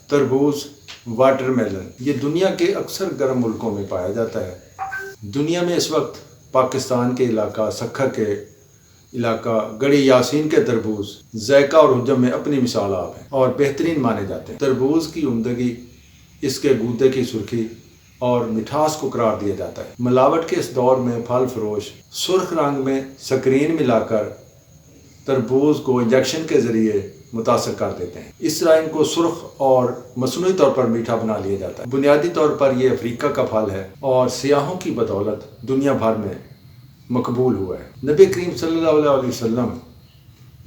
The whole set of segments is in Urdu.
تربوز واٹر میلن یہ دنیا کے اکثر گرم ملکوں میں پایا جاتا ہے۔ دنیا میں اس وقت پاکستان کے علاقہ سکھر کے علاقہ گڑھی یاسین کے تربوز ذائقہ اور حجم میں اپنی مثال آپ ہیں اور بہترین مانے جاتے ہیں۔ تربوز کی عمدگی اس کے گودے کی سرخی اور مٹھاس کو قرار دیا جاتا ہے۔ ملاوٹ کے اس دور میں پھل فروش سرخ رنگ میں سکرین ملا کر تربوز کو انجیکشن کے ذریعے متاثر کر دیتے ہیں۔ اس طرح ان کو سرخ اور مصنوعی طور پر میٹھا بنا لیا جاتا ہے۔ بنیادی طور پر یہ افریقہ کا پھل ہے اور سیاحوں کی بدولت دنیا بھر میں مقبول ہوا ہے۔ نبی کریم صلی اللہ علیہ وسلم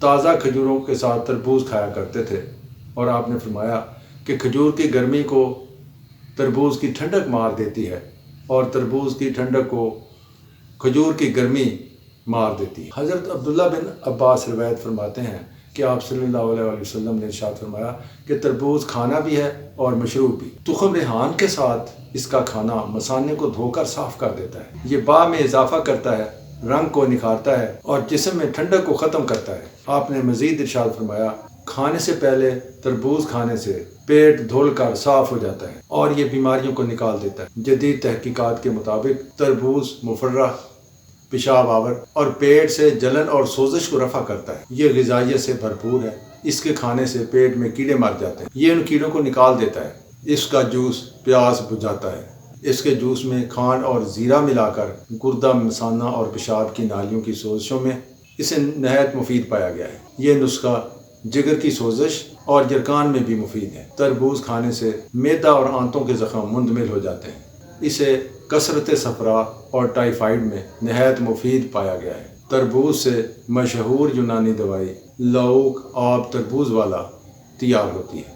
تازہ کھجوروں کے ساتھ تربوز کھایا کرتے تھے اور آپ نے فرمایا کہ کھجور کی گرمی کو تربوز کی ٹھنڈک مار دیتی ہے اور تربوز کی ٹھنڈک کو کھجور کی گرمی مار دیتی ہے۔ حضرت عبداللہ بن عباس روایت فرماتے ہیں کہ آپ صلی اللہ علیہ وسلم نے ارشاد فرمایا کہ تربوز کھانا بھی ہے اور مشروب بھی۔ تخم ریحان کے ساتھ اس کا کھانا مثانے کو دھو کر صاف کر دیتا ہے۔ یہ باہ میں اضافہ کرتا ہے، رنگ کو نکھارتا ہے اور جسم میں ٹھنڈک کو ختم کرتا ہے۔ آپ نے مزید ارشاد فرمایا کھانے سے پہلے تربوز کھانے سے پیٹ دھل کر صاف ہو جاتا ہے اور یہ بیماریوں کو نکال دیتا ہے۔ جدید تحقیقات کے مطابق تربوز مفرح، پیشاب آور اور پیٹ سے جلن اور سوزش کو رفع کرتا ہے۔ یہ غذائیت سے بھرپور ہے۔ اس کے کھانے سے پیٹ میں کیڑے مر جاتے ہیں، یہ ان کیڑوں کو نکال دیتا ہے۔ اس کا جوس پیاس بجھاتا ہے۔ اس کے جوس میں کھانڈ اور زیرہ ملا کر گردہ، مثانہ اور پیشاب کی نالیوں کی سوزشوں میں اسے نہایت مفید پایا گیا ہے۔ یہ نسخہ جگر کی سوزش اور جرکان میں بھی مفید ہے۔ تربوز کھانے سے معدہ اور آنتوں کے زخم مندمل ہو جاتے ہیں۔ اسے کثرت صفرا اور ٹائیفائڈ میں نہایت مفید پایا گیا ہے۔ تربوز سے مشہور یونانی دوائی لاؤک آب تربوز والا تیار ہوتی ہے۔